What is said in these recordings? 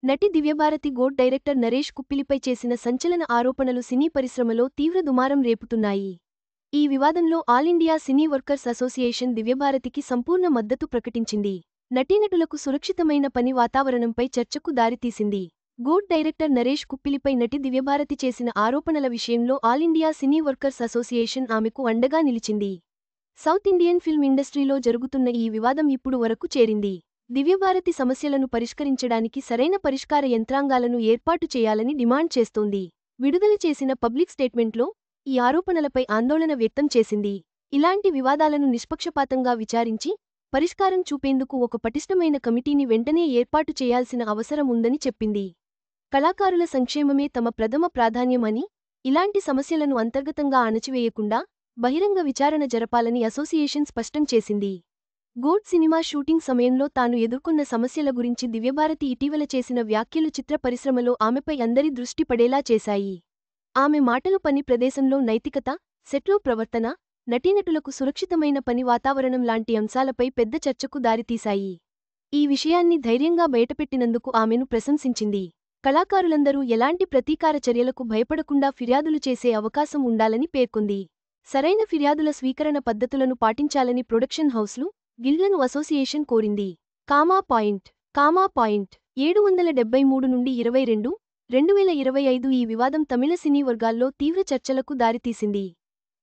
నటి Divya Bharati gourd director Naresh కుప్పిలిపై చేసిన సంచలన ఆరోపణలు సినీ పరిశ్రమలో తీవ్ర దుమారం రేపుతున్నాయి. ఈ వివాదంలో all India cine workers association దివ్యభారతికి సంపూర్ణ మద్దతు ప్రకటించింది. నటీనటులకు సురక్షితమైన పని వాతావరణంపై చర్చకు దారితీసింది. గోడ్ డైరెక్టర్ నరేష్ కుప్పిలిపై నటి దివ్యభారతి చేసిన ఆరోపణల విషయంలో all India cine workers association ఆమెకు అండగా నిలిచింది. సౌత్ ఇండియన్ ఫిల్మ్ ఇండస్ట్రీలో జరుగుతున్న ఈ వివాదం ఇప్పుడు వరకు చేరింది. దివ్యభారతి సమస్యలను పరిష్కరించడానికి సరైన పరిష్కార యంత్రాంగాలను ఏర్పాటు చేయాలని డిమాండ్ చేస్తోంది. విడుదల చేసిన పబ్లిక్ స్టేట్మెంట్లో ఈ ఆరోపణలపై ఆందోళన వ్యక్తం చేసింది. ఇలాంటి వివాదాలను నిష్పక్షపాతంగా విచారించి పరిష్కారం చూపేందుకు ఒక పటిష్టమైన కమిటీని వెంటనే ఏర్పాటు చేయాల్సిన అవసరం ఉందని చెప్పింది. కళాకారుల సంక్షేమమే తమ ప్రథమ ప్రాధాన్యమని, ఇలాంటి సమస్యలను అంతర్గతంగా అణచివేయకుండా బహిరంగ విచారణ జరపాలని అసోసియేషన్ స్పష్టం చేసింది. గోడ్ సినిమా షూటింగ్ సమయంలో తాను ఎదుర్కొన్న సమస్యల గురించి దివ్యభారతి ఇటీవల చేసిన వ్యాఖ్యలు చిత్ర పరిశ్రమలో ఆమెపై అందరి దృష్టి పడేలా చేశాయి. ఆమె మాటలు పని ప్రదేశంలో నైతికత, సెట్లో ప్రవర్తన, నటీనటులకు సురక్షితమైన పని వాతావరణం లాంటి అంశాలపై పెద్ద చర్చకు దారితీశాయి. ఈ విషయాన్ని ధైర్యంగా బయటపెట్టినందుకు ఆమెను ప్రశంసించింది. కళాకారులందరూ ఎలాంటి ప్రతీకార చర్యలకు భయపడకుండా ఫిర్యాదులు చేసే అవకాశం ఉండాలని పేర్కొంది. సరైన ఫిర్యాదుల స్వీకరణ పద్ధతులను పాటించాలని ప్రొడక్షన్ హౌస్లు, గిల్డ్లను అసోసియేషన్ కోరింది. పాయింట్ 773 నుండి 22/2025 ఈ వివాదం తమిళ సినీ వర్గాల్లో తీవ్ర చర్చలకు దారితీసింది.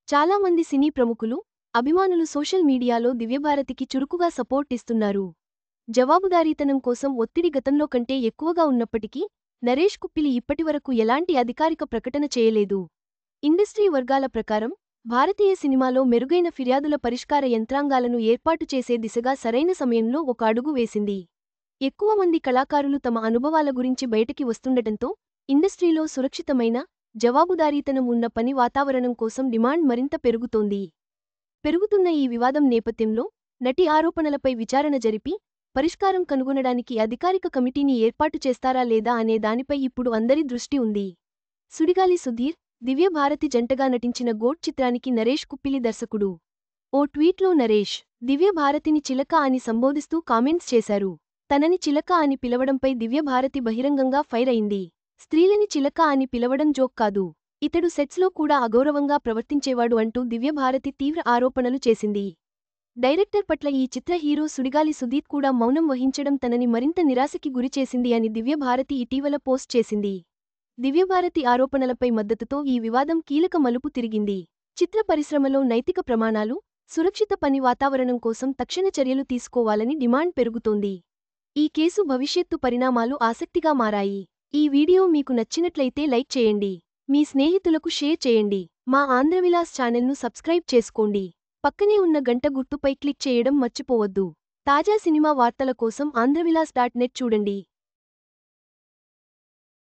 చాలామంది సినీ ప్రముఖులు, అభిమానులు సోషల్ మీడియాలో దివ్యభారతికి చురుకుగా సపోర్ట్ ఇస్తున్నారు. జవాబుదారీతనం కోసం ఒత్తిడి గతంలో కంటే ఎక్కువగా ఉన్నప్పటికీ నరేష్ కుప్పిలి ఇప్పటివరకు ఎలాంటి అధికారిక ప్రకటన చేయలేదు. ఇండస్ట్రీ వర్గాల ప్రకారం భారతీయ సినిమాలో మెరుగైన ఫిర్యాదుల పరిష్కార యంత్రాంగాలను ఏర్పాటు చేసే దిశగా సరైన సమయంలో ఒక అడుగు వేసింది. ఎక్కువ మంది కళాకారులు తమ అనుభవాల గురించి బయటకి వస్తుండటంతో ఇండస్ట్రీలో సురక్షితమైన, జవాబుదారీతనం ఉన్న పని వాతావరణం కోసం డిమాండ్ మరింత పెరుగుతోంది. పెరుగుతున్న ఈ వివాదం నేపథ్యంలో నటి ఆరోపణలపై విచారణ జరిపి పరిష్కారం కనుగొనడానికి అధికారిక కమిటీని ఏర్పాటు చేస్తారా లేదా అనే దానిపై ఇప్పుడు అందరి దృష్టి ఉంది. సుడిగాలి సుధీర్, దివ్యభారతి జంటగా నటించిన గోడ్ చిత్రానికి నరేష్ కుప్పిలి దర్శకుడు. ఓ ట్వీట్లో నరేష్ దివ్యభారతిని చిలక అని సంబోధిస్తూ కామెంట్స్ చేశారు. తనని చిలక అని పిలవడంపై దివ్యభారతి బహిరంగంగా ఫైర్ అయింది. స్త్రీలని చిలక అని పిలవడం జోక్ కాదు, ఇతడు సెట్స్లో కూడా అగౌరవంగా ప్రవర్తించేవాడు అంటూ దివ్యభారతి తీవ్ర ఆరోపణలు చేసింది. డైరెక్టర్ పట్ల ఈ చిత్ర హీరో సుడిగాలి సుధీర్ కూడా మౌనం వహించడం తనని మరింత నిరాశకి గురిచేసింది అని దివ్యభారతి ఇటీవల పోస్ట్ చేసింది. దివ్యభారతి ఆరోపణలపై మద్దతుతో ఈ వివాదం కీలక మలుపు తిరిగింది. చిత్ర పరిశ్రమలో నైతిక ప్రమాణాలు, సురక్షిత పని వాతావరణం కోసం తక్షణ చర్యలు తీసుకోవాలని డిమాండ్ పెరుగుతోంది. ఈ కేసు భవిష్యత్తు పరిణామాలు ఆసక్తిగా మారాయి. ఈ వీడియో మీకు నచ్చినట్లయితే లైక్ చేయండి. మీ స్నేహితులకు షేర్ చేయండి. మా ఆంధ్రవిలాస్ ఛానల్ను సబ్స్క్రైబ్ చేసుకోండి. పక్కనే ఉన్న గంట గుర్తుపై క్లిక్ చేయడం మర్చిపోవద్దు. తాజా సినిమా వార్తల కోసం ఆంధ్రవిలాస్.net చూడండి.